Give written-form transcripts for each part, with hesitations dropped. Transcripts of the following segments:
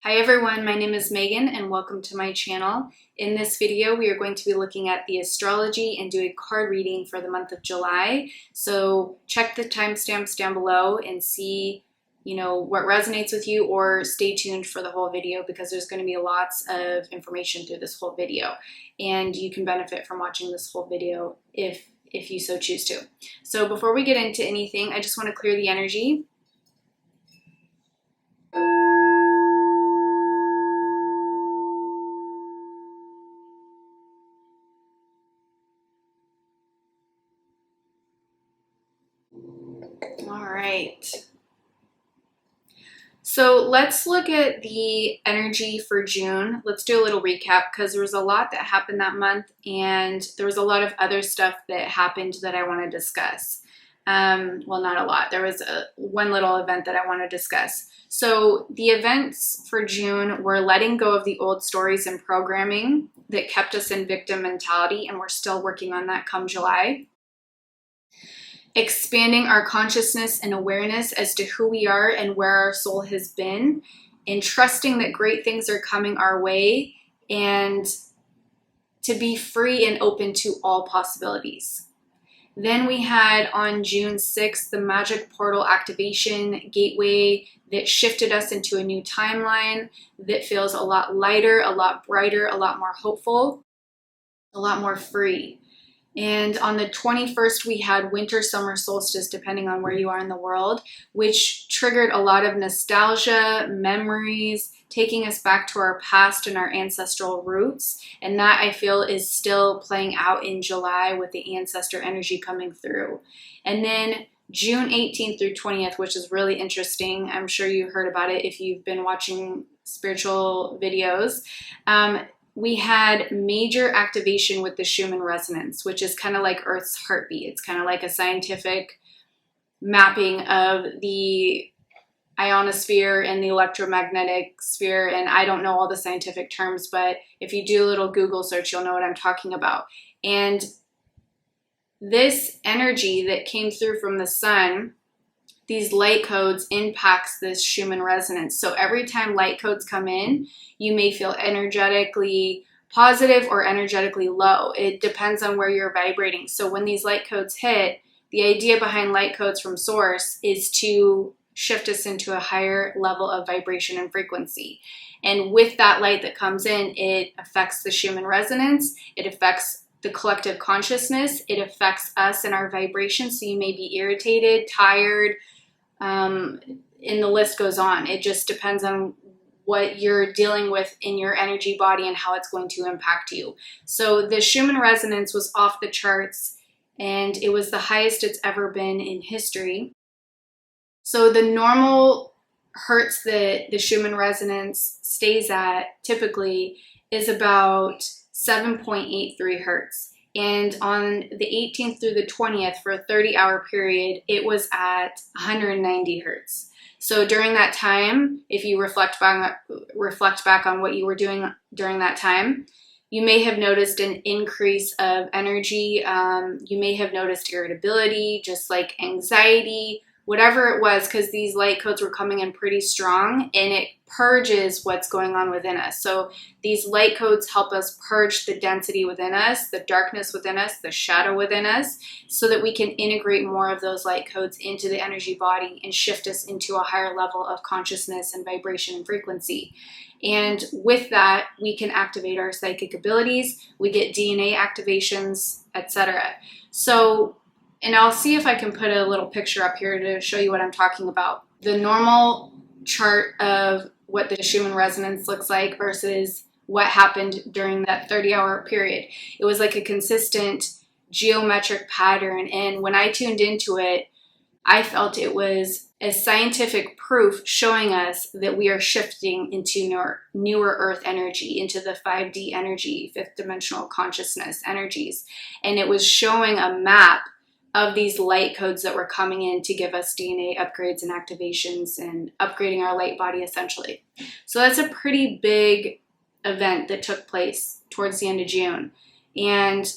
Hi everyone, my name is Megan and welcome to my channel. In this video, we are going to be looking at the astrology and do a card reading for the month of July. So check the timestamps down below and see, what resonates with you, or stay tuned for the whole video because there's going to be lots of information through this whole video. And you can benefit from watching this whole video if you so choose to. So before we get into anything, I just want to clear the energy. All right. So let's look at the energy for June. Let's do a little recap because there was a lot that happened that month and there was a lot of other stuff that happened that I want to discuss. Well, not a lot. There was one little event that I want to discuss. So the events for June were letting go of the old stories and programming that kept us in victim mentality, and we're still working on that come July. Expanding our consciousness and awareness as to who we are and where our soul has been, and trusting that great things are coming our way, and to be free and open to all possibilities. Then we had on June 6th, the magic portal activation gateway that shifted us into a new timeline that feels a lot lighter, a lot brighter, a lot more hopeful, a lot more free. And on the 21st, we had winter, summer solstice, depending on where you are in the world, which triggered a lot of nostalgia, memories, taking us back to our past and our ancestral roots. And that, I feel, is still playing out in July with the ancestor energy coming through. And then June 18th through 20th, which is really interesting. I'm sure you heard about it if you've been watching spiritual videos. We had major activation with the Shuman resonance, which is kind of like Earth's heartbeat. It's kind of like a scientific mapping of the ionosphere and the electromagnetic sphere. And I don't know all the scientific terms, but if you do a little Google search, you'll know what I'm talking about. And this energy that came through from the sun, these light codes, impacts this Shuman resonance. So every time light codes come in, you may feel energetically positive or energetically low. It depends on where you're vibrating. So when these light codes hit, the idea behind light codes from source is to shift us into a higher level of vibration and frequency. And with that light that comes in, it affects the Shuman resonance. It affects the collective consciousness. It affects us and our vibration. So you may be irritated, tired, and the list goes on. It just depends on what you're dealing with in your energy body and how it's going to impact you. So the Shuman resonance was off the charts, and it was the highest it's ever been in history. So the normal hertz that the Shuman resonance stays at typically is about 7.83 hertz. And on the 18th through the 20th, for a 30-hour period, it was at 190 hertz. So during that time, if you reflect back on what you were doing during that time, you may have noticed an increase of energy. You may have noticed irritability, just like anxiety, whatever it was, because these light codes were coming in pretty strong, and it purges what's going on within us. So these light codes help us purge the density within us, the darkness within us, the shadow within us, so that we can integrate more of those light codes into the energy body and shift us into a higher level of consciousness and vibration and frequency. And with that, we can activate our psychic abilities, we get DNA activations, etc. So, and I'll see if I can put a little picture up here to show you what I'm talking about. The normal chart of what the Shuman resonance looks like versus what happened during that 30-hour period. It was like a consistent geometric pattern, and when I tuned into it, I felt it was a scientific proof showing us that we are shifting into newer Earth energy, into the 5D energy, fifth dimensional consciousness energies. And it was showing a map of these light codes that were coming in to give us DNA upgrades and activations and upgrading our light body essentially. So that's a pretty big event that took place towards the end of June. And,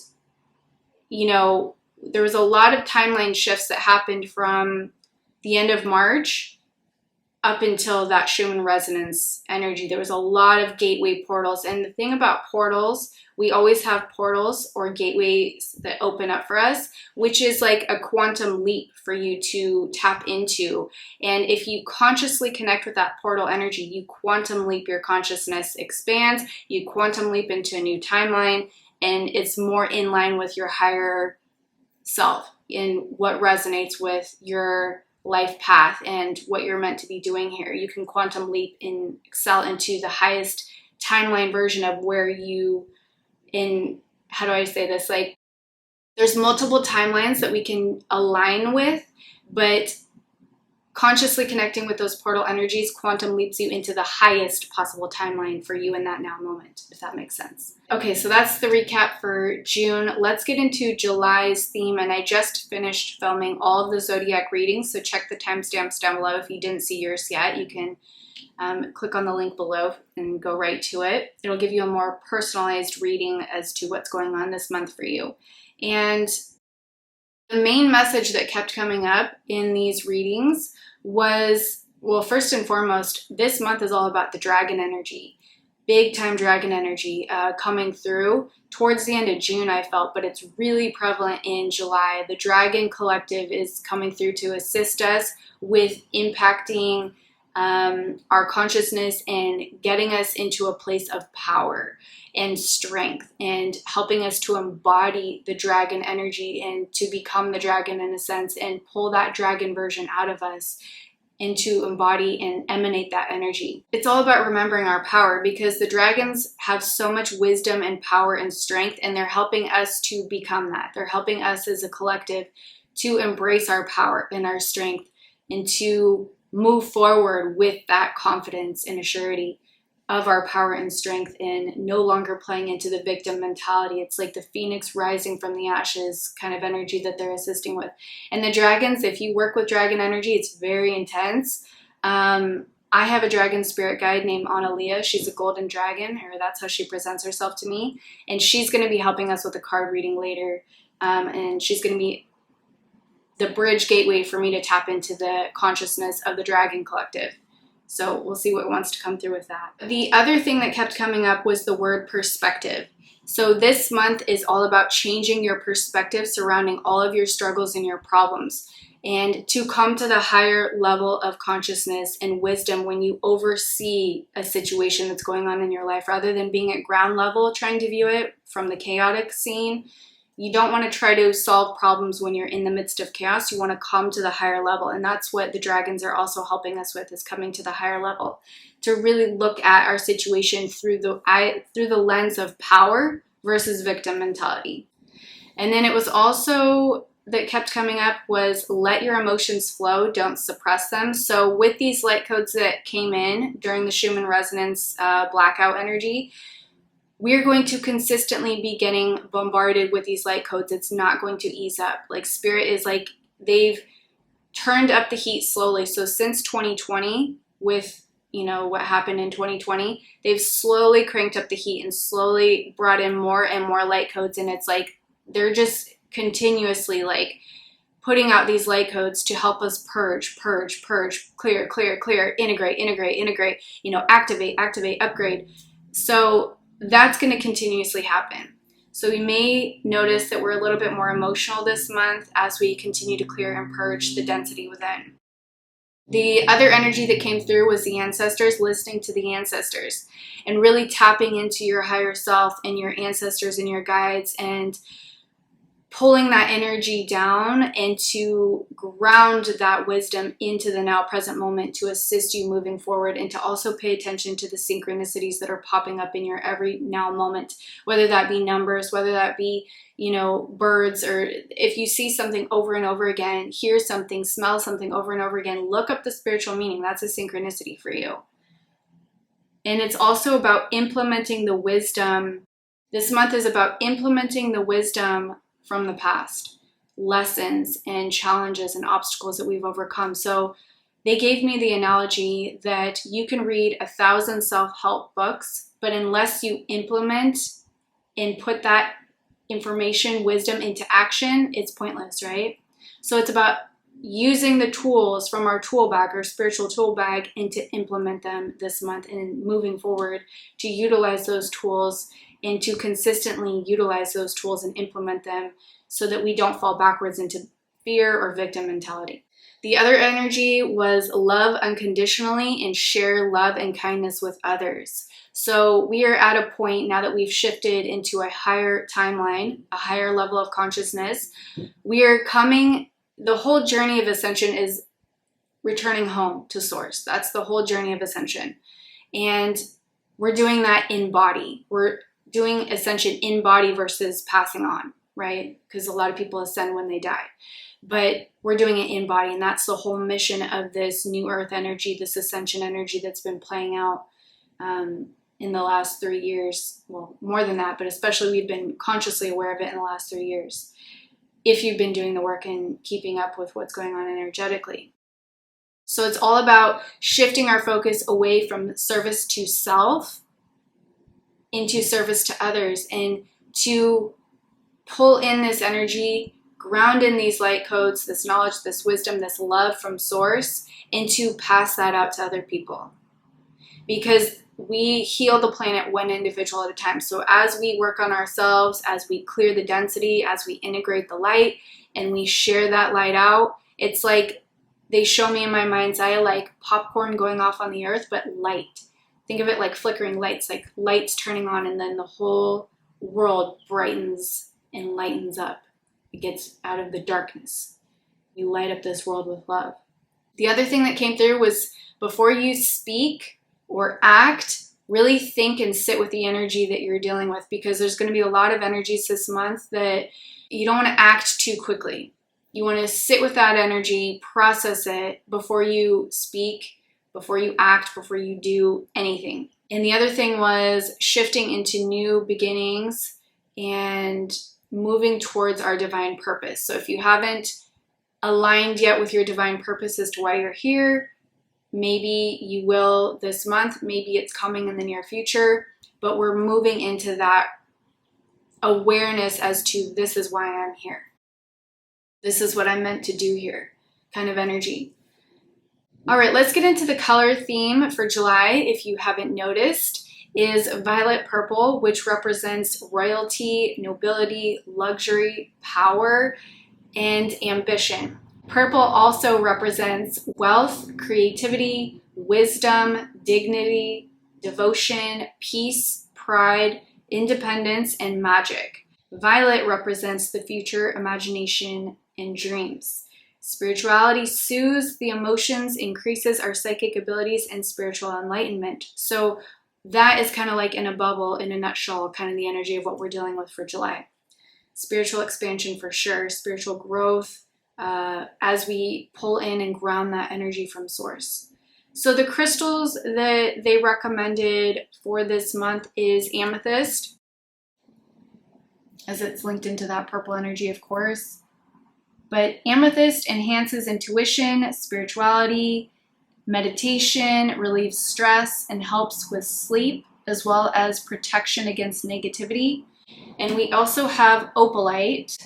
there was a lot of timeline shifts that happened from the end of March up until that Shuman resonance energy. There was a lot of gateway portals. And the thing about portals, we always have portals or gateways that open up for us, which is like a quantum leap for you to tap into. And if you consciously connect with that portal energy, you quantum leap, your consciousness expands, you quantum leap into a new timeline, and it's more in line with your higher self in what resonates with your life path and what you're meant to be doing here. You can quantum leap and excel into the highest timeline version of where you, how do I say this? Like, there's multiple timelines that we can align with, but consciously connecting with those portal energies quantum leaps you into the highest possible timeline for you in that now moment, if that makes sense. Okay, so that's the recap for June. Let's get into July's theme, and I just finished filming all of the Zodiac readings, so check the timestamps down below. If you didn't see yours yet, you can click on the link below and go right to it. It'll give you a more personalized reading as to what's going on this month for you. And the main message that kept coming up in these readings was, well, first and foremost, this month is all about the dragon energy. Big time dragon energy coming through towards the end of June, I felt, but it's really prevalent in July. The Dragon Collective is coming through to assist us with impacting our consciousness and getting us into a place of power and strength and helping us to embody the dragon energy and to become the dragon in a sense and pull that dragon version out of us and to embody and emanate that energy. It's all about remembering our power because the dragons have so much wisdom and power and strength, and they're helping us to become that. They're helping us as a collective to embrace our power and our strength and to move forward with that confidence and assurity of our power and strength and no longer playing into the victim mentality. It's like the phoenix rising from the ashes kind of energy that they're assisting with. And the dragons, if you work with dragon energy, it's very intense. I have a dragon spirit guide named Analia. She's a golden dragon, or that's how she presents herself to me. And she's going to be helping us with a card reading later. And she's going to be the bridge gateway for me to tap into the consciousness of the Dragon Collective. So we'll see what wants to come through with that. The other thing that kept coming up was the word perspective. So this month is all about changing your perspective surrounding all of your struggles and your problems, and to come to the higher level of consciousness and wisdom when you oversee a situation that's going on in your life, rather than being at ground level trying to view it from the chaotic scene. You don't want to try to solve problems when you're in the midst of chaos. You want to come to the higher level. And that's what the dragons are also helping us with, is coming to the higher level, to really look at our situation through the lens of power versus victim mentality. And then it was also that kept coming up was let your emotions flow, don't suppress them. So with these light codes that came in during the Shuman resonance blackout energy, we're going to consistently be getting bombarded with these light codes. It's not going to ease up. Like, spirit is like, they've turned up the heat slowly. So since 2020, with, you know, what happened in 2020, they've slowly cranked up the heat and slowly brought in more and more light codes. And it's like, they're just continuously like putting out these light codes to help us purge, clear, integrate, you know, activate, upgrade. So that's going to continuously happen. So we may notice that we're a little bit more emotional this month as we continue to clear and purge the density within. The other energy that came through was the ancestors, listening to the ancestors and really tapping into your higher self and your ancestors and your guides and pulling that energy down and to ground that wisdom into the now present moment to assist you moving forward, and to also pay attention to the synchronicities that are popping up in your every now moment, whether that be numbers, whether that be, you know, birds, or if you see something over and over again, hear something, smell something over and over again, look up the spiritual meaning. That's a synchronicity for you. And it's also about implementing the wisdom. This month is about implementing the wisdom from the past, lessons and challenges and obstacles that we've overcome. So they gave me the analogy that you can read 1,000 self-help books, but unless you implement and put that information, wisdom into action, it's pointless, right? So it's about using the tools from our tool bag, our spiritual tool bag, and to implement them this month and moving forward to utilize those tools and to consistently utilize those tools and implement them so that we don't fall backwards into fear or victim mentality. The other energy was love unconditionally and share love and kindness with others. So we are at a point now that we've shifted into a higher timeline, a higher level of consciousness. We are coming, the whole journey of ascension is returning home to source. That's the whole journey of ascension. And we're doing that in body. We're doing ascension in body versus passing on, right? Because a lot of people ascend when they die. But we're doing it in body, and that's the whole mission of this new earth energy, this ascension energy that's been playing out in the last 3 years. Well, more than that, but especially we've been consciously aware of it in the last 3 years, if you've been doing the work and keeping up with what's going on energetically. So it's all about shifting our focus away from service to self into service to others, and to pull in this energy, ground in these light codes, this knowledge, this wisdom, this love from source, and to pass that out to other people. Because we heal the planet one individual at a time. So as we work on ourselves, as we clear the density, as we integrate the light, and we share that light out, it's like they show me in my mind's eye like popcorn going off on the earth, but light. Think of it like flickering lights, like lights turning on, and then the whole world brightens and lightens up. It gets out of the darkness. You light up this world with love. The other thing that came through was, before you speak or act, really think and sit with the energy that you're dealing with, because there's going to be a lot of energies this month that you don't want to act too quickly. You want to sit with that energy, process it before you speak, before you act, before you do anything. And the other thing was shifting into new beginnings and moving towards our divine purpose. So if you haven't aligned yet with your divine purpose as to why you're here, maybe you will this month, maybe it's coming in the near future, but we're moving into that awareness as to, this is why I'm here. This is what I'm meant to do here, kind of energy. All right, let's get into the color theme for July. If you haven't noticed, is violet purple, which represents royalty, nobility, luxury, power, and ambition. Purple also represents wealth, creativity, wisdom, dignity, devotion, peace, pride, independence, and magic. Violet represents the future, imagination, and dreams. Spirituality soothes the emotions, increases our psychic abilities, and spiritual enlightenment. So that is kind of like in a bubble, in a nutshell, kind of the energy of what we're dealing with for July. Spiritual expansion for sure, spiritual growth, as we pull in and ground that energy from source. So the crystals that they recommended for this month is amethyst, as it's linked into that purple energy, of course. But amethyst enhances intuition, spirituality, meditation, relieves stress, and helps with sleep, as well as protection against negativity. And we also have opalite,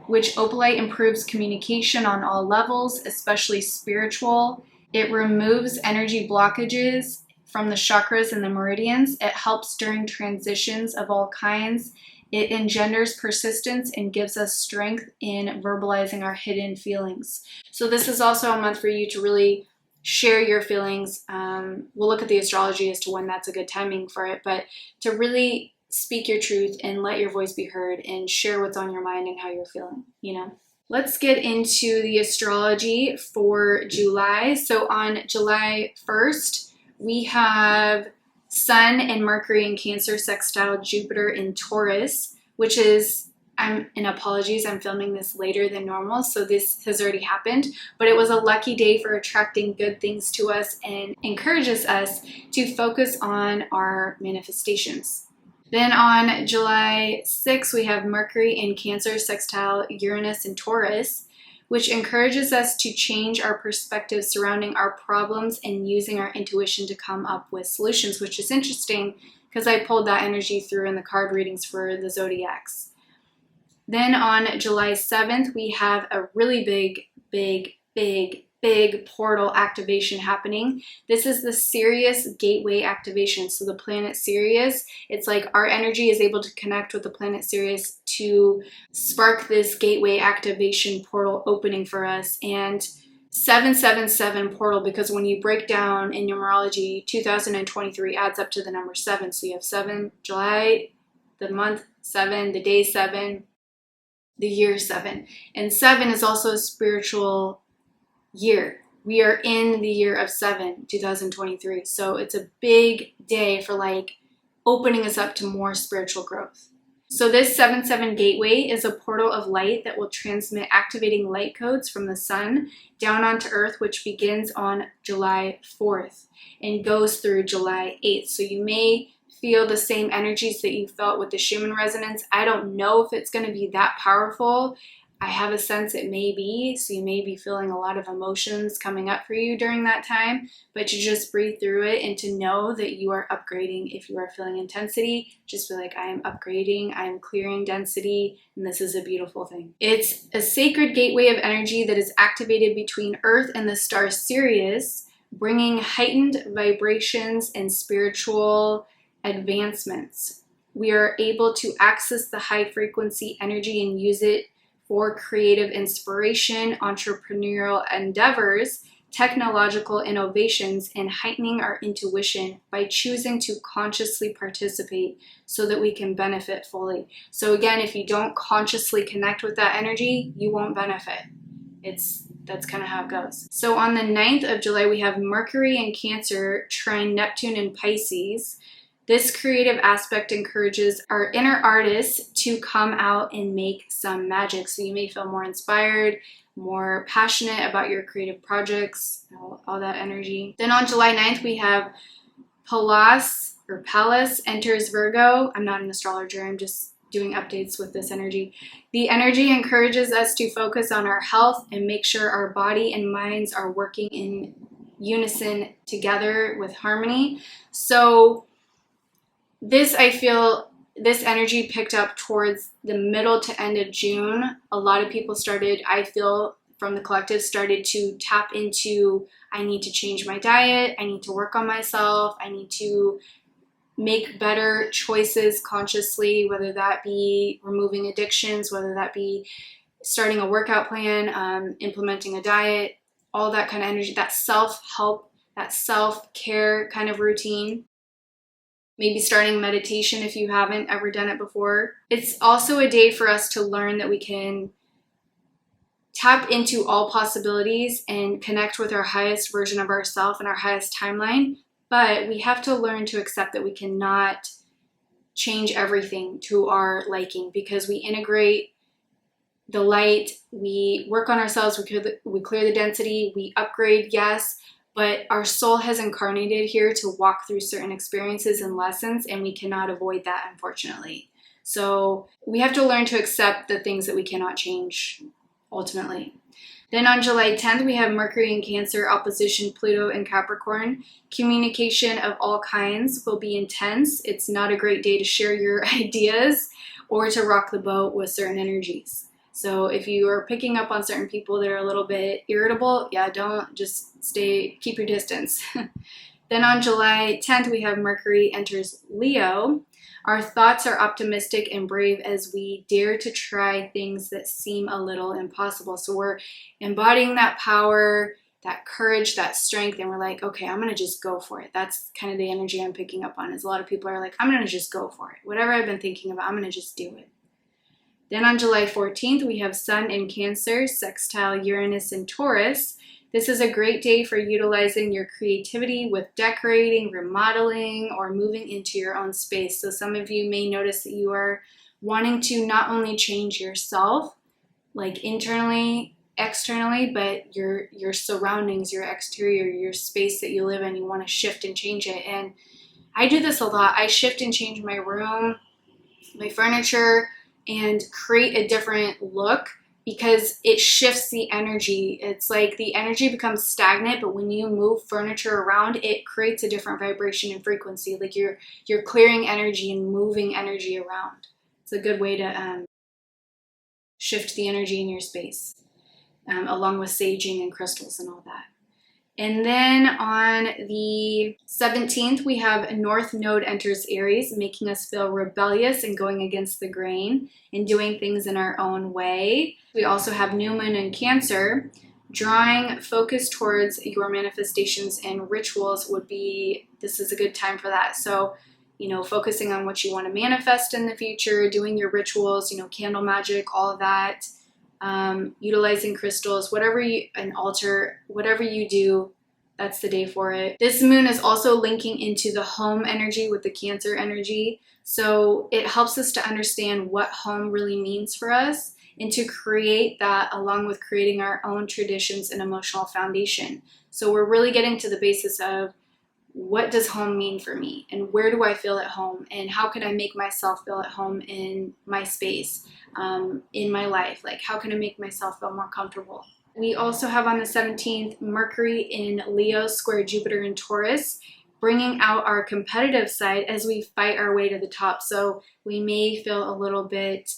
which opalite improves communication on all levels, especially spiritual. It removes energy blockages from the chakras and the meridians. It helps during transitions of all kinds. It engenders persistence and gives us strength in verbalizing our hidden feelings. So this is also a month for you to really share your feelings. We'll look at the astrology as to when that's a good timing for it, but to really speak your truth and let your voice be heard and share what's on your mind and how you're feeling, you know. Let's get into the astrology for July. So on July 1st, we have Sun and Mercury in Cancer sextile Jupiter in Taurus, which is, apologies, I'm filming this later than normal, so this has already happened, but it was a lucky day for attracting good things to us and encourages us to focus on our manifestations. Then on July 6th, we have Mercury in Cancer sextile Uranus in Taurus, which encourages us to change our perspective surrounding our problems and using our intuition to come up with solutions, which is interesting because I pulled that energy through in the card readings for the Zodiacs. Then on July 7th, we have a really big big portal activation happening. This is the Sirius gateway activation. So the planet Sirius, it's like our energy is able to connect with the planet Sirius to spark this gateway activation portal opening for us. And 777 portal, because when you break down in numerology, 2023 adds up to the number 7. So you have 7, July, the month 7, the day 7, the year 7. And 7 is also a spiritual year. We are in the year of 7, 2023. So it's a big day for like opening us up to more spiritual growth. So this 7-7 gateway is a portal of light that will transmit activating light codes from the sun down onto earth, which begins on July 4th and goes through July 8th. So you may feel the same energies that you felt with the Shuman resonance. I don't know if it's going to be that powerful. I have a sense it may be, so you may be feeling a lot of emotions coming up for you during that time, but to just breathe through it and to know that you are upgrading. If you are feeling intensity, just be like, I am upgrading, I am clearing density, and this is a beautiful thing. It's a sacred gateway of energy that is activated between Earth and the star Sirius, bringing heightened vibrations and spiritual advancements. We are able to access the high frequency energy and use it for creative inspiration, entrepreneurial endeavors, technological innovations, and heightening our intuition by choosing to consciously participate so that we can benefit fully. So again, if you don't consciously connect with that energy, you won't benefit. That's kind of how it goes. So on the 9th of July, we have Mercury in Cancer trine Neptune in Pisces. This creative aspect encourages our inner artists to come out and make some magic. So you may feel more inspired, more passionate about your creative projects, all that energy. Then on July 9th, we have Pallas enters Virgo. I'm not an astrologer, I'm just doing updates with this energy. The energy encourages us to focus on our health and make sure our body and minds are working in unison together with harmony. So I feel this energy picked up towards the middle to end of June. A lot of people started, I feel from the collective, started to tap into, I need to change my diet, I need to work on myself, I need to make better choices consciously, whether that be removing addictions, whether that be starting a workout plan, implementing a diet, all that kind of energy, that self-help, that self-care kind of routine. Maybe starting meditation if you haven't ever done it before. It's also a day for us to learn that we can tap into all possibilities and connect with our highest version of ourselves and our highest timeline. But we have to learn to accept that we cannot change everything to our liking, because we integrate the light, we work on ourselves, we clear the density, we upgrade, yes, but our soul has incarnated here to walk through certain experiences and lessons, and we cannot avoid that, unfortunately. So we have to learn to accept the things that we cannot change, ultimately. Then on July 10th, we have Mercury in Cancer, opposition Pluto in Capricorn. Communication of all kinds will be intense. It's not a great day to share your ideas or to rock the boat with certain energies. So if you are picking up on certain people that are a little bit irritable, don't, just keep your distance. Then on July 10th, we have Mercury enters Leo. Our thoughts are optimistic and brave as we dare to try things that seem a little impossible. So we're embodying that power, that courage, that strength, and we're like, okay, I'm going to just go for it. That's kind of the energy I'm picking up on, is a lot of people are like, I'm going to just go for it. Whatever I've been thinking about, I'm going to just do it. Then on July 14th, we have Sun in Cancer, sextile Uranus in Taurus. This is a great day for utilizing your creativity with decorating, remodeling, or moving into your own space. So some of you may notice that you are wanting to not only change yourself, like internally, externally, but your surroundings, your exterior, your space that you live in. You want to shift and change it. And I do this a lot. I shift and change my room, my furniture, and create a different look, because it shifts the energy. It's like the energy becomes stagnant, but when you move furniture around, it creates a different vibration and frequency. Like you're clearing energy and moving energy around. It's a good way to shift the energy in your space. along with saging and crystals and all that. And then on the 17th, we have North Node enters Aries, making us feel rebellious and going against the grain and doing things in our own way. We also have New Moon in Cancer. Drawing focus towards your manifestations and rituals this is a good time for that. So, focusing on what you want to manifest in the future, doing your rituals, candle magic, all of that. Utilizing crystals, an altar, whatever you do, that's the day for it. This moon is also linking into the home energy with the Cancer energy. So it helps us to understand what home really means for us and to create that along with creating our own traditions and emotional foundation. So we're really getting to the basis of what does home mean for me and where do I feel at home and how can I make myself feel at home in my space, in my life? Like, how can I make myself feel more comfortable? We also have on the 17th, Mercury in Leo square Jupiter in Taurus, bringing out our competitive side as we fight our way to the top. So we may feel a little bit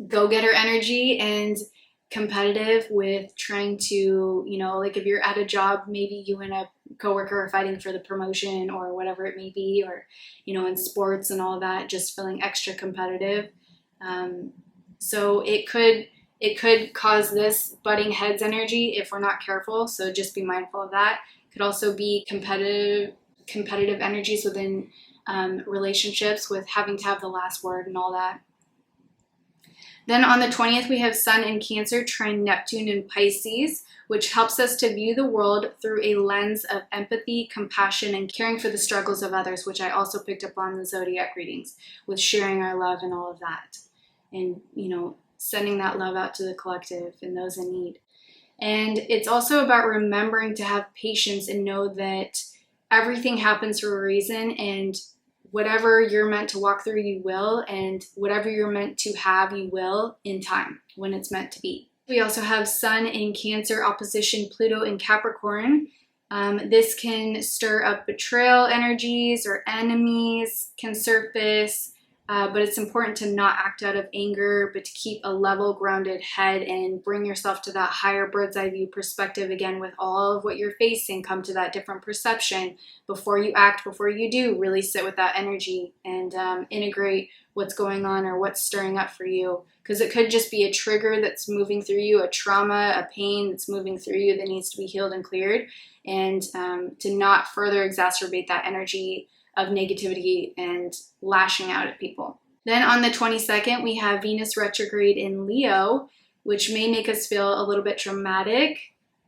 go-getter energy and competitive with trying to, like if you're at a job, maybe you and a coworker are fighting for the promotion or whatever it may be, or, in sports and all that, just feeling extra competitive. So it could cause this butting heads energy if we're not careful. So just be mindful of that. It could also be competitive energies within relationships with having to have the last word and all that. Then on the 20th, we have Sun in Cancer trine Neptune in Pisces, which helps us to view the world through a lens of empathy, compassion, and caring for the struggles of others, which I also picked up on the Zodiac readings with sharing our love and all of that. And, sending that love out to the collective and those in need. And it's also about remembering to have patience and know that everything happens for a reason, and whatever you're meant to walk through, you will, and whatever you're meant to have, you will in time when it's meant to be. We also have Sun in Cancer opposition Pluto in Capricorn. This can stir up betrayal energies or enemies can surface, but it's important to not act out of anger, but to keep a level, grounded head and bring yourself to that higher bird's eye view perspective again with all of what you're facing. Come to that different perception before you act, before you do. Really sit with that energy and integrate what's going on or what's stirring up for you, because it could just be a trigger that's moving through you, a trauma, a pain that's moving through you that needs to be healed and cleared, and to not further exacerbate that energy of negativity and lashing out at people. Then on the 22nd, we have Venus retrograde in Leo, which may make us feel a little bit dramatic,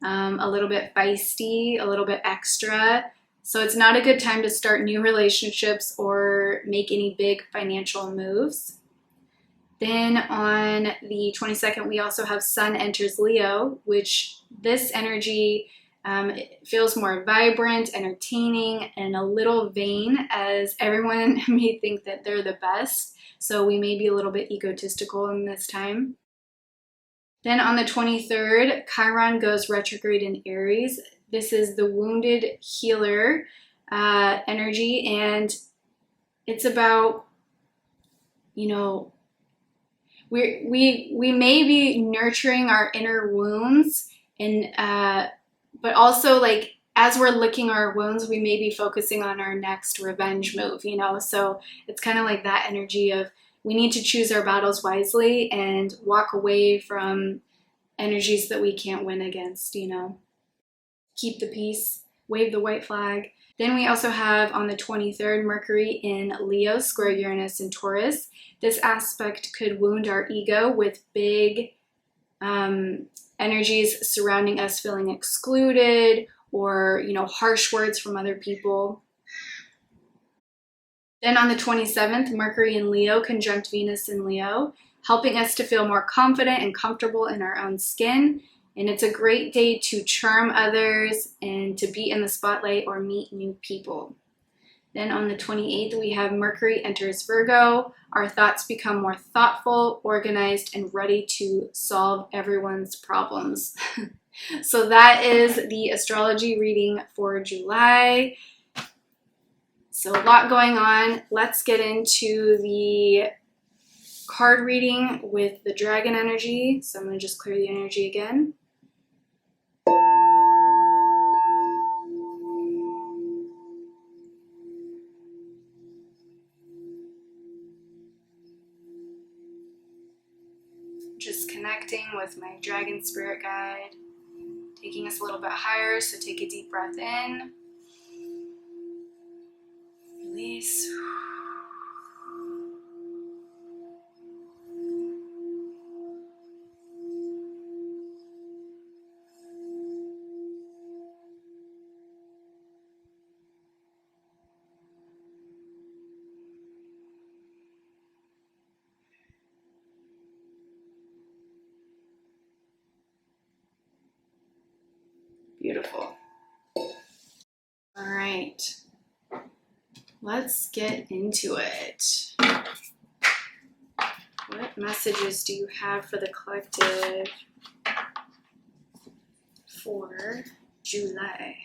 a little bit feisty, a little bit extra. So it's not a good time to start new relationships or make any big financial moves. Then on the 22nd, we also have Sun enters Leo, which this energy it feels more vibrant, entertaining, and a little vain, as everyone may think that they're the best. So we may be a little bit egotistical in this time. Then on the 23rd, Chiron goes retrograde in Aries. This is the wounded healer energy, and it's about, we may be nurturing our inner wounds and but also, like, as we're licking our wounds, we may be focusing on our next revenge move, So it's kind of like that energy of we need to choose our battles wisely and walk away from energies that we can't win against, Keep the peace, wave the white flag. Then we also have on the 23rd, Mercury in Leo square Uranus in Taurus. This aspect could wound our ego with big energies surrounding us feeling excluded or, harsh words from other people. Then on the 27th, Mercury in Leo conjunct Venus in Leo, helping us to feel more confident and comfortable in our own skin. And it's a great day to charm others and to be in the spotlight or meet new people. Then on the 28th, we have Mercury enters Virgo. Our thoughts become more thoughtful, organized, and ready to solve everyone's problems. So that is the astrology reading for July. So a lot going on. Let's get into the card reading with the dragon energy. So I'm going to just clear the energy again. Just connecting with my dragon spirit guide, taking us a little bit higher. So take a deep breath in, release. Beautiful. All right, let's get into it. What messages do you have for the collective for July?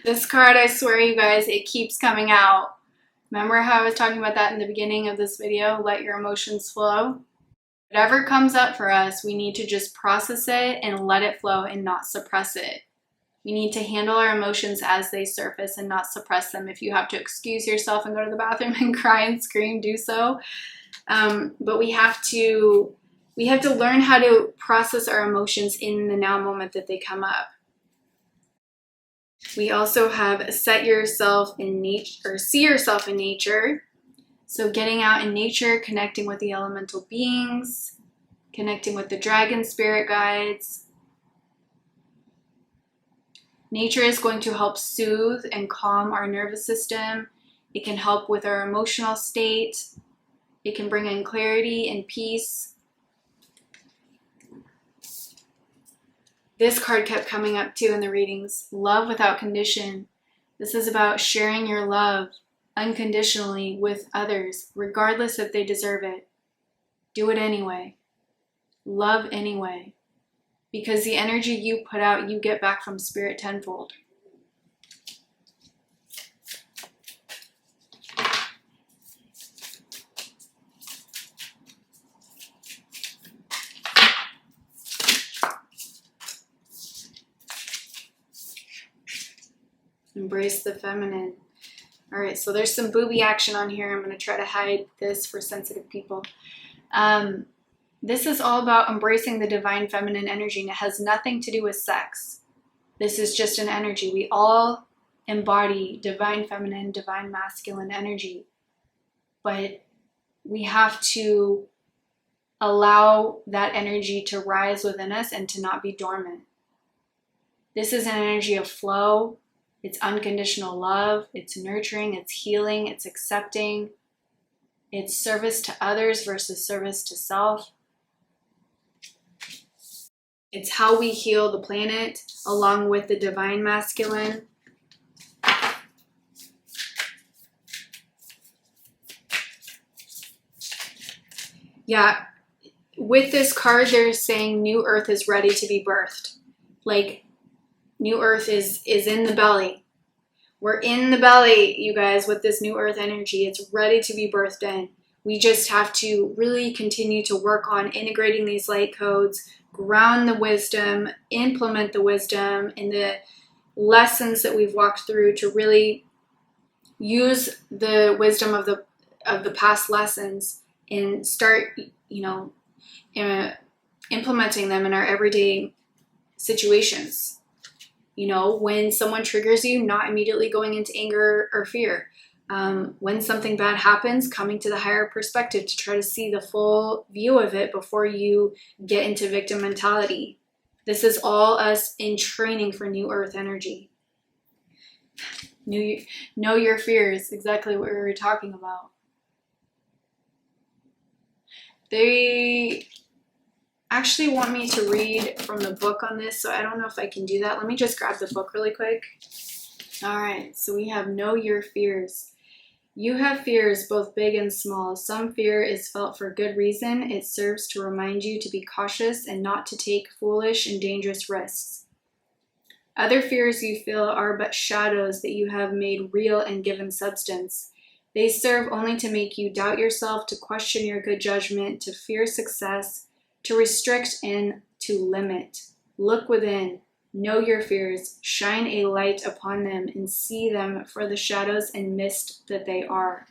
This card, I swear you guys, it keeps coming out. Remember how I was talking about that in the beginning of this video? Let your emotions flow. Whatever comes up for us, we need to just process it and let it flow and not suppress it. We need to handle our emotions as they surface and not suppress them. If you have to excuse yourself and go to the bathroom and cry and scream, do so. But we have to learn how to process our emotions in the now moment that they come up. We also have set yourself in nature, or see yourself in nature. So getting out in nature, connecting with the elemental beings, connecting with the dragon spirit guides. Nature is going to help soothe and calm our nervous system. It can help with our emotional state. It can bring in clarity and peace. This card kept coming up too in the readings. Love without condition. This is about sharing your love unconditionally with others, regardless if they deserve it. Do it anyway. Love anyway. Because the energy you put out, you get back from spirit tenfold. Embrace the feminine. All right, so there's some booby action on here. I'm going to try to hide this for sensitive people. This is all about embracing the divine feminine energy, and it has nothing to do with sex. This is just an energy. We all embody divine feminine, divine masculine energy, but we have to allow that energy to rise within us and to not be dormant. This is an energy of flow. It's unconditional love, it's nurturing, it's healing, it's accepting, it's service to others versus service to self. It's how we heal the planet along with the divine masculine. Yeah, with this card, they're saying new earth is ready to be birthed. Like, new earth is in the belly. We're in the belly, you guys, with this new earth energy. It's ready to be birthed in. We just have to really continue to work on integrating these light codes, ground the wisdom, implement the wisdom and the lessons that we've walked through to really use the wisdom of the past lessons and start, implementing them in our everyday situations. When someone triggers you, not immediately going into anger or fear. When something bad happens, coming to the higher perspective to try to see the full view of it before you get into victim mentality. This is all us in training for new earth energy. Know your fears, exactly what we were talking about. They actually want me to read from the book on this, so I don't know if I can do that. Let me just grab the book really quick. All right, so we have Know Your Fears. You have fears, both big and small. Some fear is felt for good reason. It serves to remind you to be cautious and not to take foolish and dangerous risks. Other fears you feel are but shadows that you have made real and given substance. They serve only to make you doubt yourself, to question your good judgment, to fear success, to restrict and to limit. Look within. Know your fears, shine a light upon them, and see them for the shadows and mist that they are.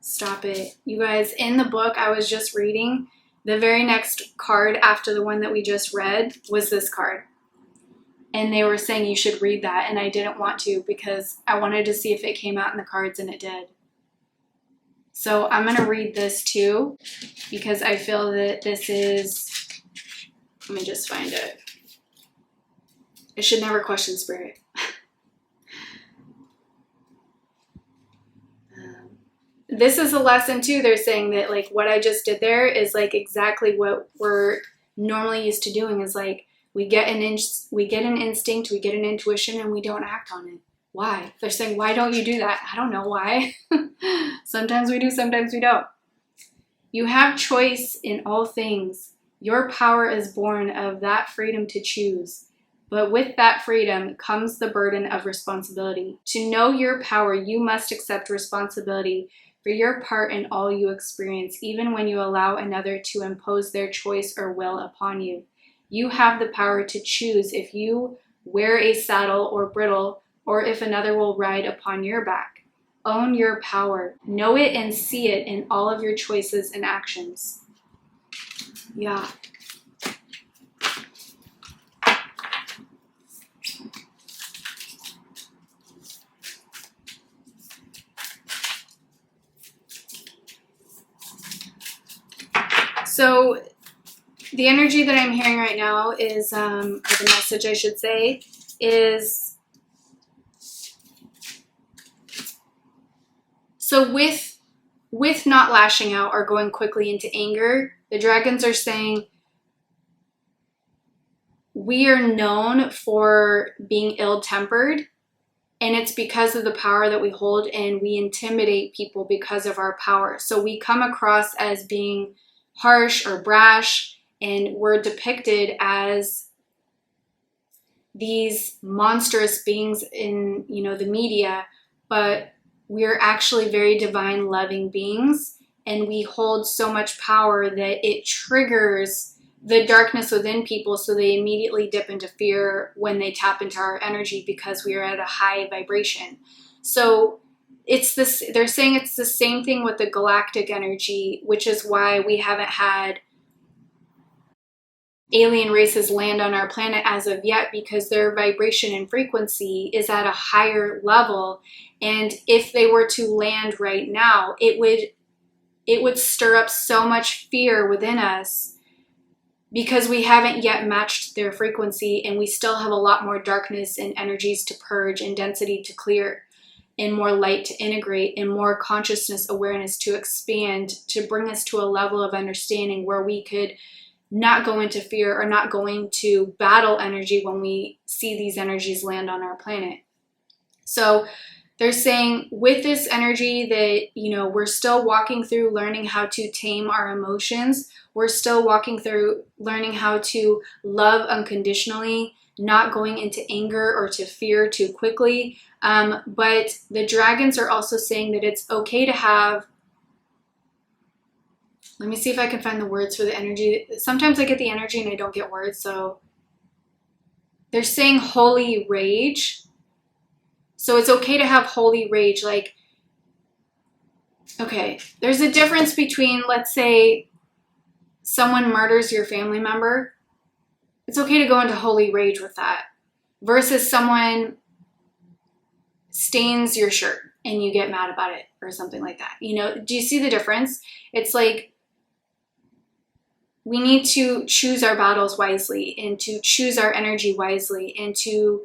Stop it. You guys, in the book I was just reading, the very next card after the one that we just read was this card. And they were saying you should read that, and I didn't want to because I wanted to see if it came out in the cards, and it did. So I'm going to read this too because I feel that this is, let me just find it. I should never question spirit. This is a lesson too. They're saying that like what I just did there is like exactly what we're normally used to doing, is like we get an instinct, we get an intuition, and we don't act on it. Why? They're saying, why don't you do that? I don't know why. Sometimes we do, sometimes we don't. You have choice in all things. Your power is born of that freedom to choose. But with that freedom comes the burden of responsibility. To know your power, you must accept responsibility for your part in all you experience, even when you allow another to impose their choice or will upon you. You have the power to choose if you wear a saddle or bridle, or if another will ride upon your back. Own your power. Know it and see it in all of your choices and actions. Yeah. So the energy that I'm hearing right now is, or the message I should say, is, so with not lashing out or going quickly into anger, the dragons are saying we are known for being ill-tempered, and it's because of the power that we hold, and we intimidate people because of our power. So we come across as being harsh or brash, and we're depicted as these monstrous beings in, you know, the media, but we're actually very divine, loving beings, and we hold so much power that it triggers the darkness within people, so they immediately dip into fear when they tap into our energy because we are at a high vibration. So it's this, they're saying it's the same thing with the galactic energy, which is why we haven't had alien races land on our planet as of yet, because their vibration and frequency is at a higher level. And if they were to land right now, it would stir up so much fear within us, because we haven't yet matched their frequency, and we still have a lot more darkness and energies to purge and density to clear, and more light to integrate, and more consciousness awareness to expand, to bring us to a level of understanding where we could not go into fear or not going to battle energy when we see these energies land on our planet. So they're saying with this energy that, you know, we're still walking through learning how to tame our emotions. We're still walking through learning how to love unconditionally, not going into anger or to fear too quickly. But the dragons are also saying that it's okay to have, let me see if I can find the words for the energy. Sometimes I get the energy and I don't get words. So they're saying holy rage. So it's okay to have holy rage. Like, okay, there's a difference between, let's say, someone murders your family member. It's okay to go into holy rage with that, versus someone stains your shirt and you get mad about it or something like that. You know, do you see the difference? It's like we need to choose our battles wisely, and to choose our energy wisely, and to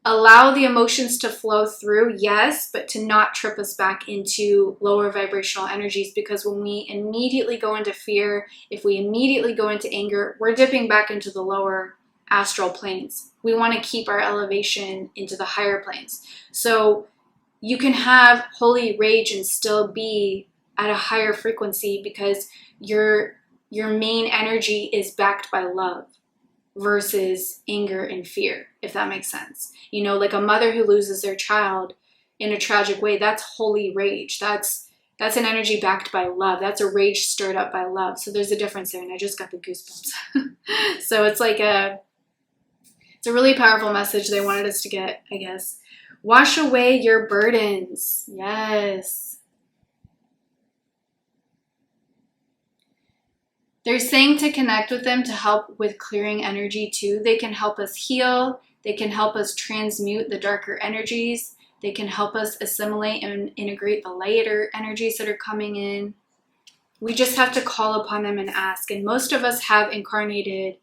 allow the emotions to flow through, yes, but to not trip us back into lower vibrational energies, because when we immediately go into fear, if we immediately go into anger, we're dipping back into the lower astral planes. We want to keep our elevation into the higher planes. So you can have holy rage and still be at a higher frequency because your main energy is backed by love versus anger and fear, if that makes sense. You know, like a mother who loses their child in a tragic way, that's holy rage. That's an energy backed by love. That's a rage stirred up by love. So there's a difference there, and I just got the goosebumps. So it's like it's a really powerful message they wanted us to get, I guess. Wash away your burdens. Yes. They're saying to connect with them to help with clearing energy too. They can help us heal. They can help us transmute the darker energies. They can help us assimilate and integrate the lighter energies that are coming in. We just have to call upon them and ask. And most of us have incarnated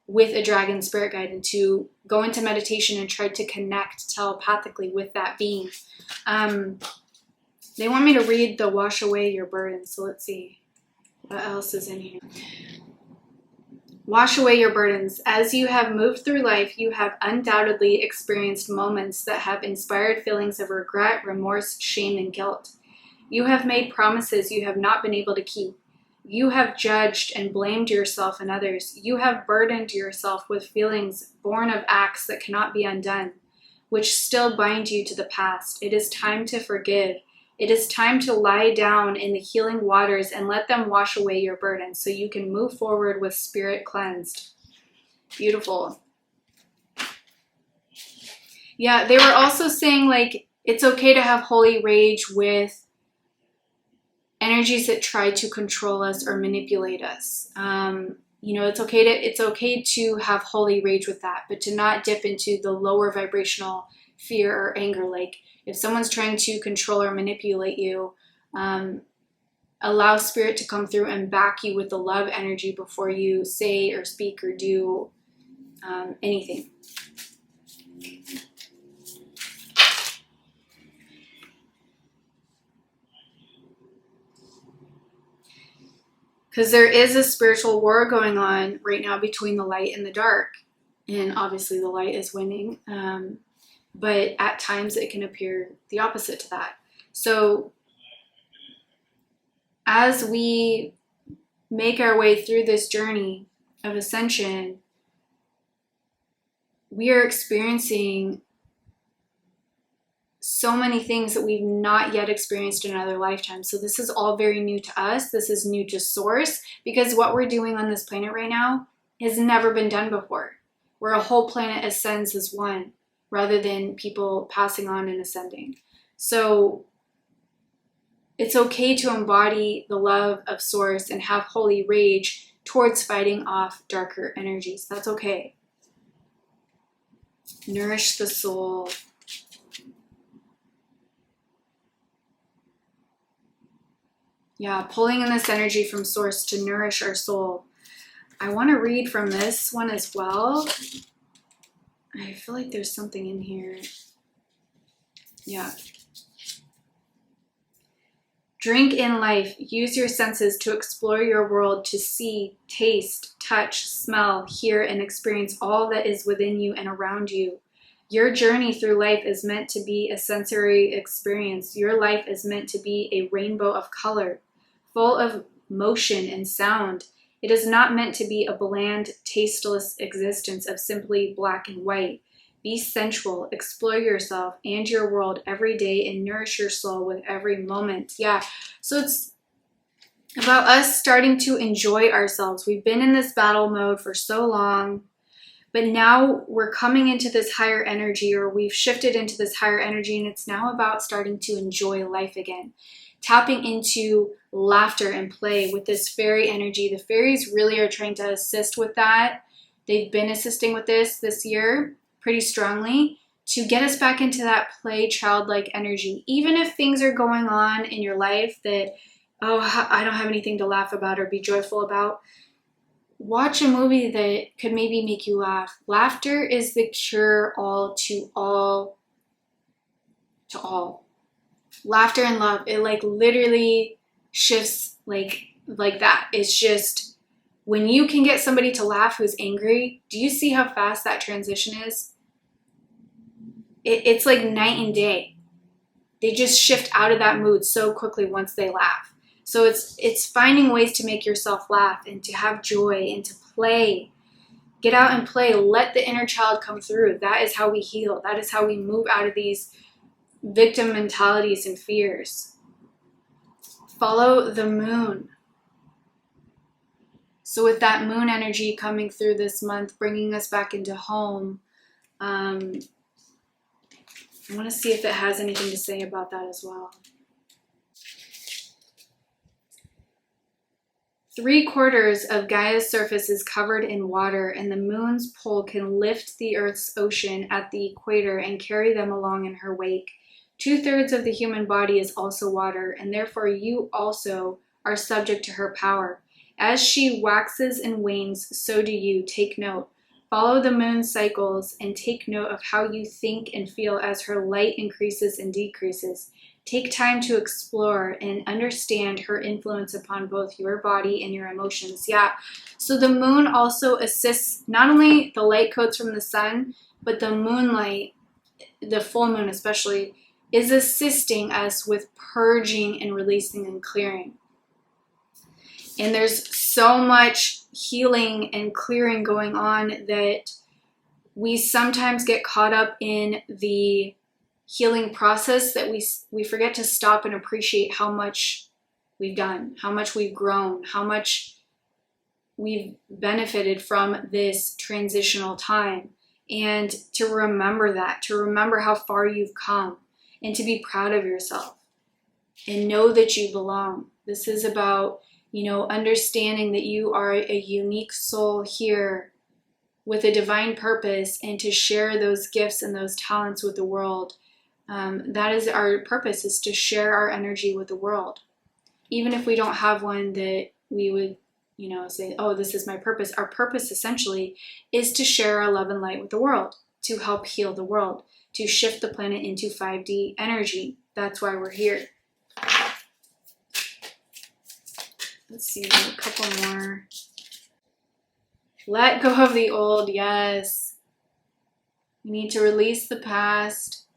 with a dragon spirit guide and to go into meditation and try to connect telepathically with that being. They want me to read the wash away your burdens. So let's see. What else is in here? Wash away your burdens. As you have moved through life, you have undoubtedly experienced moments that have inspired feelings of regret, remorse, shame, and guilt. You have made promises you have not been able to keep. You have judged and blamed yourself and others. You have burdened yourself with feelings born of acts that cannot be undone, which still bind you to the past. It is time to forgive. It is time to lie down in the healing waters and let them wash away your burdens so you can move forward with spirit cleansed. Beautiful. Yeah, they were also saying like it's okay to have holy rage with energies that try to control us or manipulate us. You know, it's okay to have holy rage with that, but to not dip into the lower vibrational fear or anger. Like if someone's trying to control or manipulate you, allow spirit to come through and back you with the love energy before you say or speak or do anything. Because there is a spiritual war going on right now between the light and the dark. And obviously the light is winning. But at times it can appear the opposite to that. So as we make our way through this journey of ascension, we are experiencing so many things that we've not yet experienced in other lifetimes. So this is all very new to us. This is new to Source, because what we're doing on this planet right now has never been done before, where a whole planet ascends as one, rather than people passing on and ascending. So it's okay to embody the love of Source and have holy rage towards fighting off darker energies. That's okay. Nourish the soul. Yeah, pulling in this energy from Source to nourish our soul. I want to read from this one as well. I feel like there's something in here. Yeah. Drink in life. Use your senses to explore your world, to see, taste, touch, smell, hear, and experience all that is within you and around you. Your journey through life is meant to be a sensory experience. Your life is meant to be a rainbow of color, full of motion and sound. It is not meant to be a bland, tasteless existence of simply black and white. Be sensual, explore yourself and your world every day, and nourish your soul with every moment. Yeah, so it's about us starting to enjoy ourselves. We've been in this battle mode for so long, but now we're coming into this higher energy, or we've shifted into this higher energy, and it's now about starting to enjoy life again. Tapping into laughter and play with this fairy energy. The fairies really are trying to assist with that. They've been assisting with this year pretty strongly to get us back into that play, childlike energy. Even if things are going on in your life that, oh, I don't have anything to laugh about or be joyful about, watch a movie that could maybe make you laugh. Laughter is the cure all. Laughter and love, it like literally shifts like that. It's just when you can get somebody to laugh who's angry, do you see how fast that transition is? It's like night and day. They just shift out of that mood so quickly once they laugh. So it's finding ways to make yourself laugh and to have joy and to play. Get out and play. Let the inner child come through. That is how we heal. That is how we move out of these victim mentalities and fears. Follow the moon. So with that moon energy coming through this month, bringing us back into home, I want to see if it has anything to say about that as well. 3/4 of Gaia's surface is covered in water, and the moon's pull can lift the Earth's ocean at the equator and carry them along in her wake. 2/3 of the human body is also water, and therefore you also are subject to her power. As she waxes and wanes, so do you. Take note. Follow the moon's cycles and take note of how you think and feel as her light increases and decreases. Take time to explore and understand her influence upon both your body and your emotions. Yeah, so the moon also assists not only the light codes from the sun, but the moonlight, the full moon especially, is assisting us with purging and releasing and clearing. And there's so much healing and clearing going on that we sometimes get caught up in the healing process that we forget to stop and appreciate how much we've done, how much we've grown, how much we've benefited from this transitional time. And to remember that, to remember how far you've come, and to be proud of yourself and know that you belong. This is about, understanding that you are a unique soul here with a divine purpose, and to share those gifts and those talents with the world. That is our purpose, is to share our energy with the world. Even if we don't have one that we would, say, oh, this is my purpose. Our purpose essentially is to share our love and light with the world, to help heal the world, to shift the planet into 5D energy. That's why we're here. Let's see, a couple more. Let go of the old, yes. We need to release the past,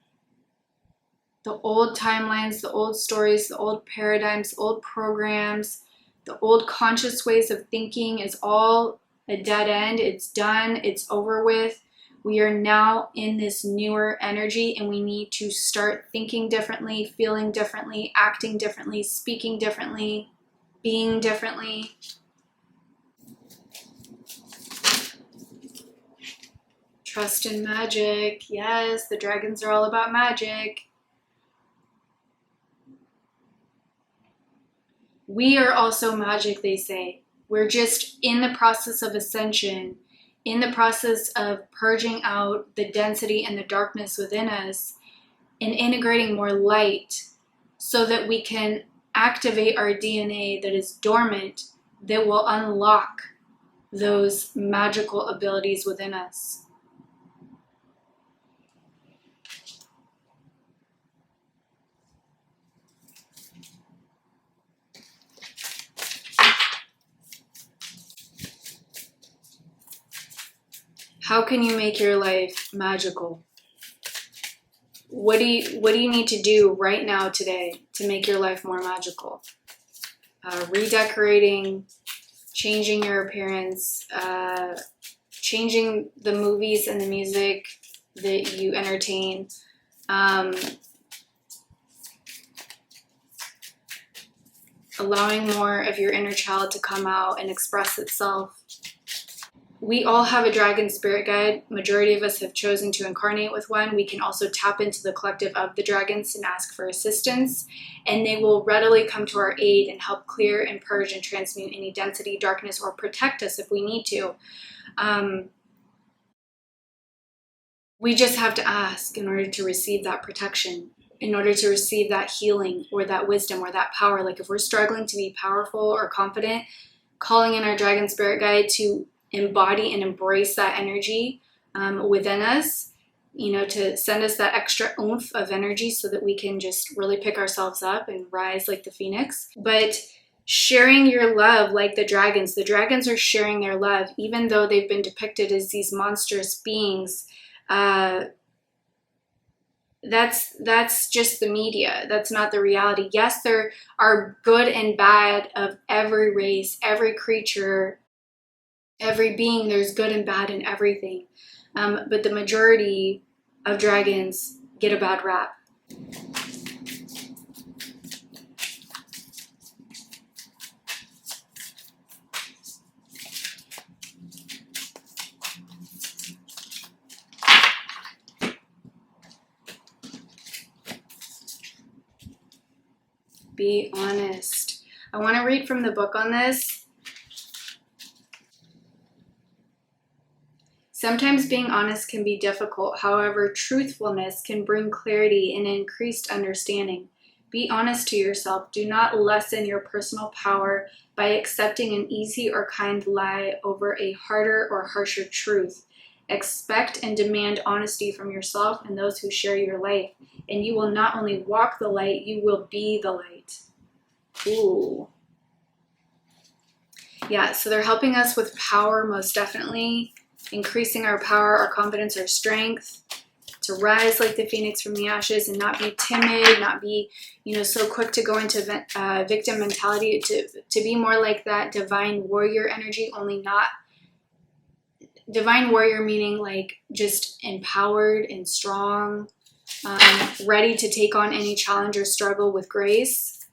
the old timelines, the old stories, the old paradigms, the old programs, the old conscious ways of thinking is all a dead end. It's done, it's over with. We are now in this newer energy, and we need to start thinking differently, feeling differently, acting differently, speaking differently, being differently. Trust in magic. Yes, the dragons are all about magic. We are also magic, they say. We're just in the process of ascension, in the process of purging out the density and the darkness within us and integrating more light so that we can activate our DNA that is dormant, that will unlock those magical abilities within us. How can you make your life magical? What do you need to do right now today to make your life more magical? Redecorating, changing your appearance, changing the movies and the music that you entertain, allowing more of your inner child to come out and express itself. We all have a dragon spirit guide. Majority of us have chosen to incarnate with one. We can also tap into the collective of the dragons and ask for assistance, and they will readily come to our aid and help clear and purge and transmute any density, darkness, or protect us if we need to. We just have to ask in order to receive that protection, in order to receive that healing or that wisdom or that power. Like if we're struggling to be powerful or confident, calling in our dragon spirit guide to embody and embrace that energy within us, you know, to send us that extra oomph of energy so that we can just really pick ourselves up and rise like the phoenix. But sharing your love like the dragons are sharing their love, even though they've been depicted as these monstrous beings. That's just the media. That's not the reality. Yes, there are good and bad of every race, every creature, every being. There's good and bad in everything. But the majority of dragons get a bad rap. Be honest. I want to read from the book on this. Sometimes being honest can be difficult. However, truthfulness can bring clarity and increased understanding. Be honest to yourself. Do not lessen your personal power by accepting an easy or kind lie over a harder or harsher truth. Expect and demand honesty from yourself and those who share your life, and you will not only walk the light, you will be the light. Ooh. Yeah, so they're helping us with power, most definitely. Increasing our power, our confidence, our strength, to rise like the phoenix from the ashes and not be timid, not be, you know, so quick to go into victim mentality, to be more like that divine warrior energy, only not divine warrior meaning like just empowered and strong, ready to take on any challenge or struggle with grace,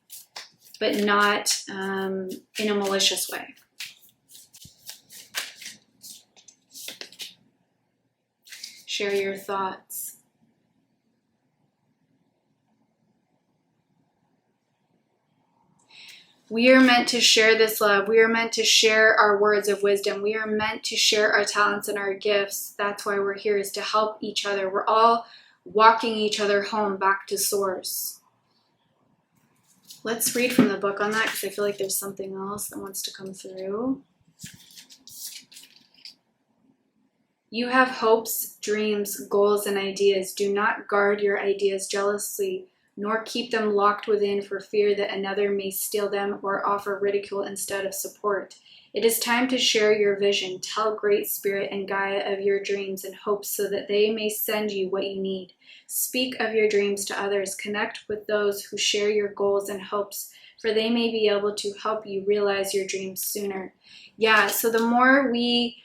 but not in a malicious way. Share your thoughts. We are meant to share this love. We are meant to share our words of wisdom. We are meant to share our talents and our gifts. That's why we're here, is to help each other. We're all walking each other home back to source. Let's read from the book on that, because I feel like there's something else that wants to come through. You have hopes, dreams, goals, and ideas. Do not guard your ideas jealously, nor keep them locked within for fear that another may steal them or offer ridicule instead of support. It is time to share your vision. Tell Great Spirit and Gaia of your dreams and hopes so that they may send you what you need. Speak of your dreams to others. Connect with those who share your goals and hopes, for they may be able to help you realize your dreams sooner. Yeah, so the more we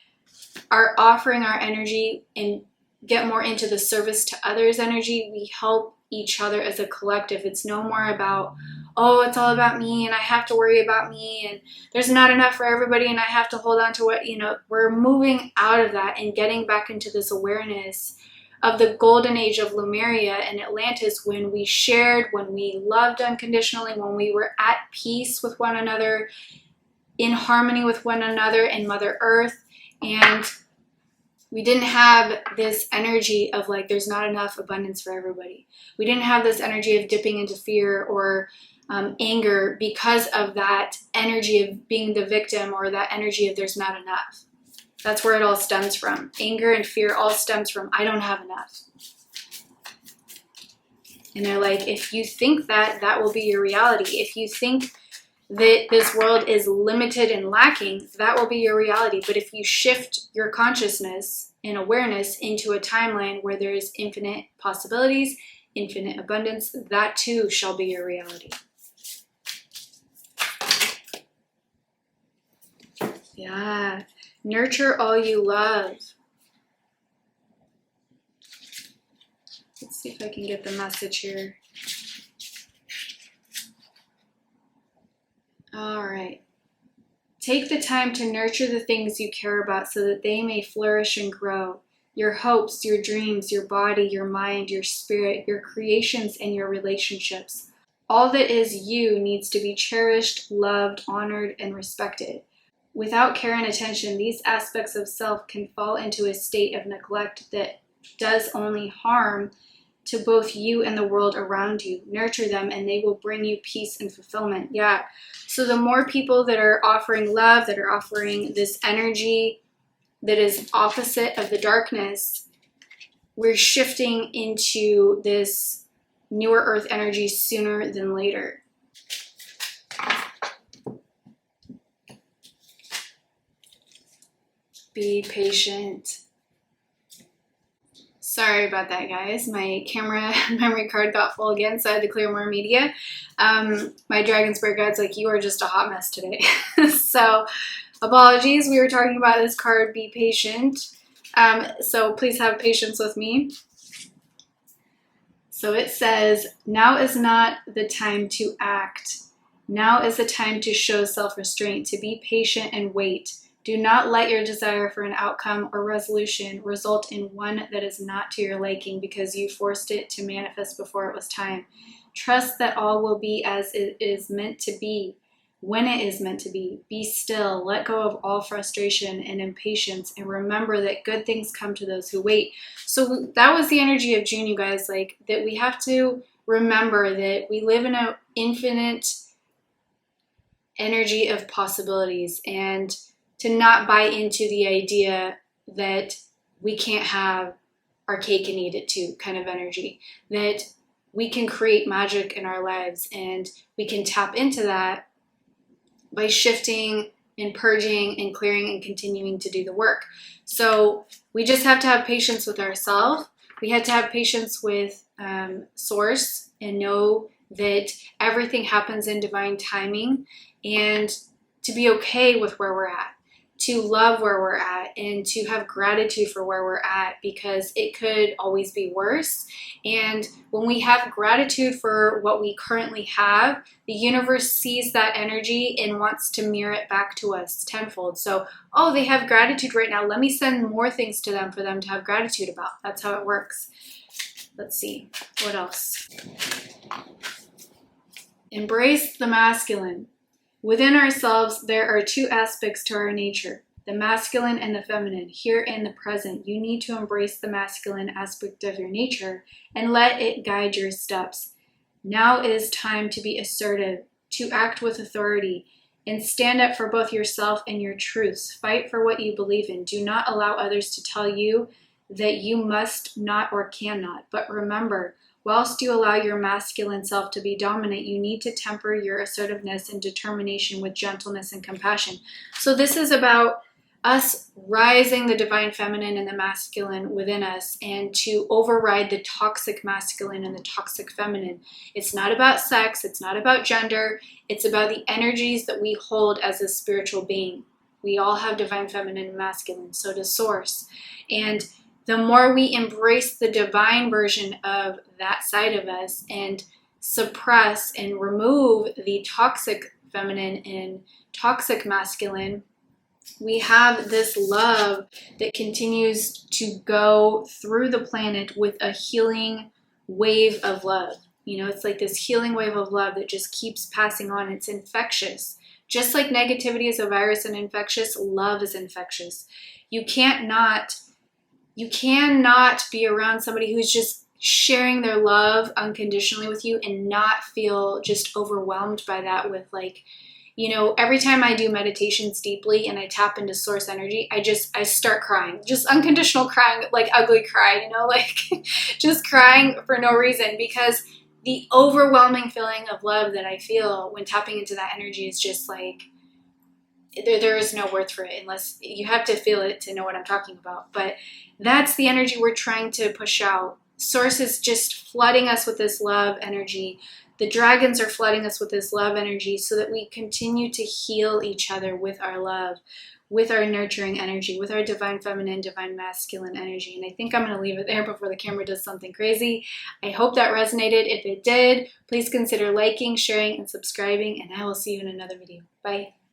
are offering our energy and get more into the service to others energy, we help each other as a collective. It's no more about, oh, it's all about me and I have to worry about me and there's not enough for everybody and I have to hold on to what, you know. We're moving out of that and getting back into this awareness of the golden age of Lemuria and Atlantis, when we shared, when we loved unconditionally, when we were at peace with one another, in harmony with one another and Mother Earth. And we didn't have this energy of like, there's not enough abundance for everybody. We didn't have this energy of dipping into fear or anger because of that energy of being the victim, or that energy of there's not enough. That's where it all stems from. Anger and fear all stems from, I don't have enough. And they're like, if you think that, that will be your reality. If you think that this world is limited and lacking, that will be your reality. But if you shift your consciousness and awareness into a timeline where there is infinite possibilities, infinite abundance, that too shall be your reality. Yeah. Nurture all you love. Let's see if I can get the message here. All right. Take the time to nurture the things you care about so that they may flourish and grow. Your hopes, your dreams, your body, your mind, your spirit, your creations, and your relationships. All that is you needs to be cherished, loved, honored, and respected. Without care and attention, these aspects of self can fall into a state of neglect that does only harm to both you and the world around you. Nurture them and they will bring you peace and fulfillment. Yeah. So the more people that are offering love, that are offering this energy that is opposite of the darkness, we're shifting into this newer earth energy sooner than later. Be patient. Sorry about that, guys. My camera memory card got full again, so I had to clear more media. My Dragon Spirit Guide's like, you are just a hot mess today. So apologies. We were talking about this card, Be Patient. So please have patience with me. So it says, now is not the time to act. Now is the time to show self-restraint, to be patient and wait. Do not let your desire for an outcome or resolution result in one that is not to your liking because you forced it to manifest before it was time. Trust that all will be as it is meant to be, when it is meant to be. Be still, let go of all frustration and impatience, and remember that good things come to those who wait. So that was the energy of June, you guys, like that we have to remember that we live in an infinite energy of possibilities, and to not buy into the idea that we can't have our cake and eat it too kind of energy, that we can create magic in our lives, and we can tap into that by shifting and purging and clearing and continuing to do the work. So we just have to have patience with ourselves. We had to have patience with Source and know that everything happens in divine timing, and to be okay with where we're at, to love where we're at, and to have gratitude for where we're at, because it could always be worse. And when we have gratitude for what we currently have, the universe sees that energy and wants to mirror it back to us tenfold. So, oh, they have gratitude right now. Let me send more things to them for them to have gratitude about. That's how it works. Let's see, what else? Embrace the masculine. Within ourselves, there are two aspects to our nature, the masculine and the feminine. Here in the present, you need to embrace the masculine aspect of your nature and let it guide your steps. Now is time to be assertive, to act with authority, and stand up for both yourself and your truths. Fight for what you believe in. Do not allow others to tell you that you must not or cannot. But remember, whilst you allow your masculine self to be dominant, you need to temper your assertiveness and determination with gentleness and compassion. So this is about us rising the divine feminine and the masculine within us, and to override the toxic masculine and the toxic feminine. It's not about sex. It's not about gender. It's about the energies that we hold as a spiritual being. We all have divine feminine and masculine. So does Source. And the more we embrace the divine version of that side of us and suppress and remove the toxic feminine and toxic masculine, we have this love that continues to go through the planet with a healing wave of love. You know, it's like this healing wave of love that just keeps passing on. It's infectious. Just like negativity is a virus and infectious, love is infectious. You cannot be around somebody who's just sharing their love unconditionally with you and not feel just overwhelmed by that with, like, you know, every time I do meditations deeply and I tap into Source energy, I start crying, just unconditional crying, like ugly cry, you know, like just crying for no reason, because the overwhelming feeling of love that I feel when tapping into that energy is just like, there is no word for it unless you have to feel it to know what I'm talking about. But that's the energy we're trying to push out. Source is just flooding us with this love energy. The dragons are flooding us with this love energy so that we continue to heal each other with our love, with our nurturing energy, with our divine feminine, divine masculine energy. And I think I'm going to leave it there before the camera does something crazy. I hope that resonated. If it did, please consider liking, sharing, and subscribing, and I will see you in another video. Bye.